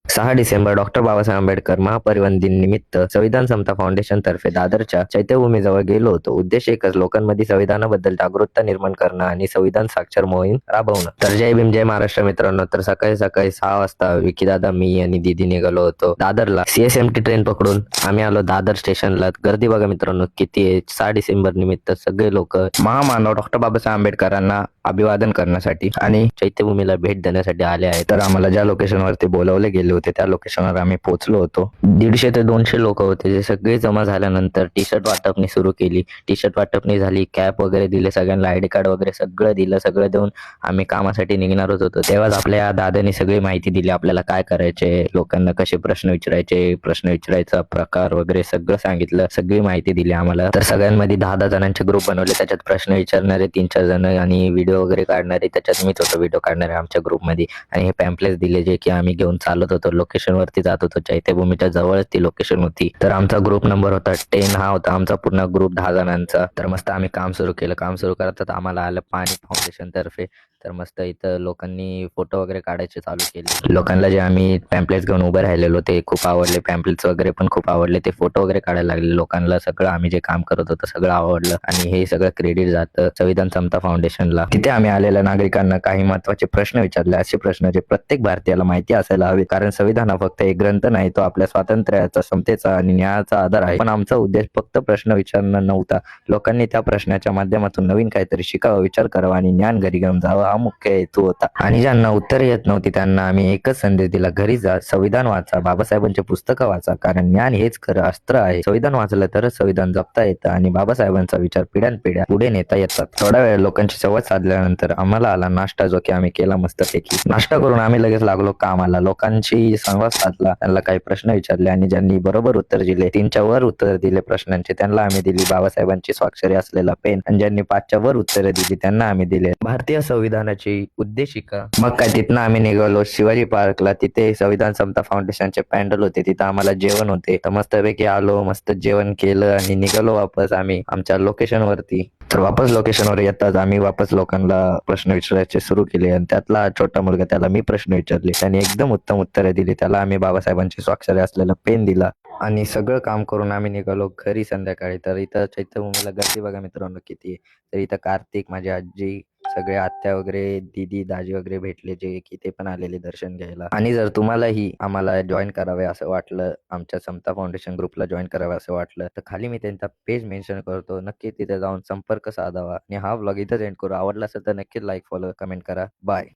6 December doctor Babasaheb Ambedkar महापरिवन दिन निमित्त संविधान समता फाउंडेशन तर्फे दादरच्या चैत्यभूमीजवळ गेलो होतो. उद्देश एकच, लोकांमध्ये संविधानाबद्दल जागरूकता निर्माण करणं आणि संविधान साक्षर मोहीम राबवणं. तर जय भीम, जय महाराष्ट्र मित्रांनो. तर सकाळी सकाळी 6 वाजता विकीदादा, मी आणि दीदी निघालो होतो दादरला. CSMT ट्रेन पकडून आम्ही आलो दादर स्टेशनला. गर्दी बघा मित्रांनो किती आहे. 6 डिसेंबर निमित्त सगळे लोक महामानव डॉक्टर बाबासाहेब आंबेडकरांना अभिवादन करण्यासाठी आणि चैत्यभूमीला भेट देण्यासाठी आले आहेत. तर आम्हाला ज्या लोकेशनवरती बोलावले गेले होते त्या लोकेशनवर आम्ही पोहोचलो होतो. 150 ते 200 लोक होते. जे सगळे जमा झाल्यानंतर टी शर्ट वाटपणी सुरू केली. टी शर्ट वाटपणी झाली, कॅप वगैरे दिले सगळ्यांना, आयडी कार्ड वगैरे सगळं दिलं. सगळं देऊन आम्ही कामासाठी निघणारच होतो. तेव्हाच आपल्या दादानी सगळी माहिती दिली आपल्याला काय करायचे, लोकांना कसे प्रश्न विचारायचे, प्रश्न विचारायचा प्रकार वगैरे सगळं सांगितलं. सगळी माहिती दिली आम्हाला. तर सगळ्यांमध्ये 10-10 जणांचे ग्रुप बनवले. त्याच्यात प्रश्न विचारणारे 3-4 जण आणि व्हिडिओ वगैरे काढणारे त्याच्यात मीच होतो, व्हिडिओ काढणारे आमच्या ग्रुपमध्ये. आणि हे पॅम्पलेट्स दिले जे की आम्ही घेऊन चालत होतो, लोकेशन वरती जात होतो. चैत्यभूमीच्या जवळच ती लोकेशन होती. तर आमचा ग्रुप नंबर होता 10. हा होता आमचा पूर्ण ग्रुप 10 जणांचा. तर मस्त आम्ही काम सुरू केलं. काम सुरू करतात आम्हाला आलं पाणी फाउंडेशन तर्फे. तर मस्त इथं लोकांनी फोटो वगैरे काढायचे चालू केले. लोकांना जे आम्ही पॅम्पलेट्स घेऊन उभे राहिलेलो ते खूप आवडले. पॅम्पलेट्स वगैरे पण खूप आवडले. ते फोटो वगैरे काढायला लागले. लोकांना सगळं आम्ही जे काम करत होतो सगळं आवडलं आणि हे सगळं क्रेडिट जातं संविधान समता फाउंडेशनला. तिथे आम्ही आलेल्या नागरिकांना काही महत्त्वाचे प्रश्न विचारले. असे प्रश्न जे प्रत्येक भारतीयाला माहिती असायला हवे, कारण संविधान हा फक्त एक ग्रंथ नाही, तो आपल्या स्वातंत्र्याचा, समतेचा आणि न्यायाचा आधार आहे. पण आमचा उद्देश फक्त प्रश्न विचारणं नव्हता. लोकांनी त्या प्रश्नाच्या माध्यमातून नवीन काहीतरी शिकावं, विचार करावा आणि ज्ञान घरी घेऊन जावं, हा मुख्य हेतू होता. आणि ज्यांना उत्तर येत नव्हती त्यांना आम्ही एकच संदेश दिला, घरी जा, संविधान वाचा, बाबासाहेबांची पुस्तकं वाचा, कारण ज्ञान हेच खरं अस्त्र आहे. संविधान वाचलं तरच संविधान जपता येतं आणि बाबासाहेबांचा विचार पिढ्यानपिढ्या पुढे नेता येतात. थोडा वेळ लोकांशी संवाद साधल्यानंतर आम्हाला आला नाश्ता, जो की आम्ही केला मस्तपैकी. नाश्ता करून आम्ही लगेच लागलो कामाला. लोकांशी संवाद साधला, त्यांना काही प्रश्न विचारले आणि ज्यांनी बरोबर उत्तर दिले, 3च्या वर उत्तर दिले प्रश्नांचे, त्यांना आम्ही दिली बाबासाहेबांची स्वाक्षरी असलेला पेन. आणि ज्यांनी 5च्या वर उत्तरे दिली त्यांना आम्ही दिले भारतीय संविधानाची उद्देशिका. मग काय तिथनं आम्ही निघालो शिवाजी पार्कला. तिथे संविधान समता फाउंडेशनचे पॅन्डल होते. तिथं आम्हाला जेवण होते. तर मस्तपैकी आलो, मस्त जेवण केलं आणि निघालो वापस आम्ही आमच्या लोकेशन वरती. तर वापस लोकेशनवर येताच आम्ही वापस लोकांना प्रश्न विचारायचे सुरू केले आणि त्यातला छोटा मुलगा, त्याला मी प्रश्न विचारले, त्याने एकदम उत्तम उत्तरे दिली. त्याला आम्ही बाबासाहेबांची स्वाक्षरी असलेला पेन दिला आणि सगळं काम करून आम्ही निघालो घरी संध्याकाळी. तर इथं चैत्यभूमीला गर्दी बघा मित्रांनो किती आहे. तर इथं कार्तिक, माझी आजी, सगळे आत्या वगैरे, दीदी, दाजी वगैरे भेटले, जे की ते पण आलेले दर्शन घ्यायला. आणि जर तुम्हालाही आम्हाला जॉईन करावे असं वाटलं, आमच्या समता फाउंडेशन ग्रुपला जॉईन करावे असं वाटलं, तर खाली मी त्यांचा पेज मेन्शन करतो, नक्की तिथे जाऊन संपर्क साधावा. आणि हा व्लॉग इथंच एंड करू. आवडला असेल तर नक्कीच लाईक, फॉलो, कमेंट करा. बाय.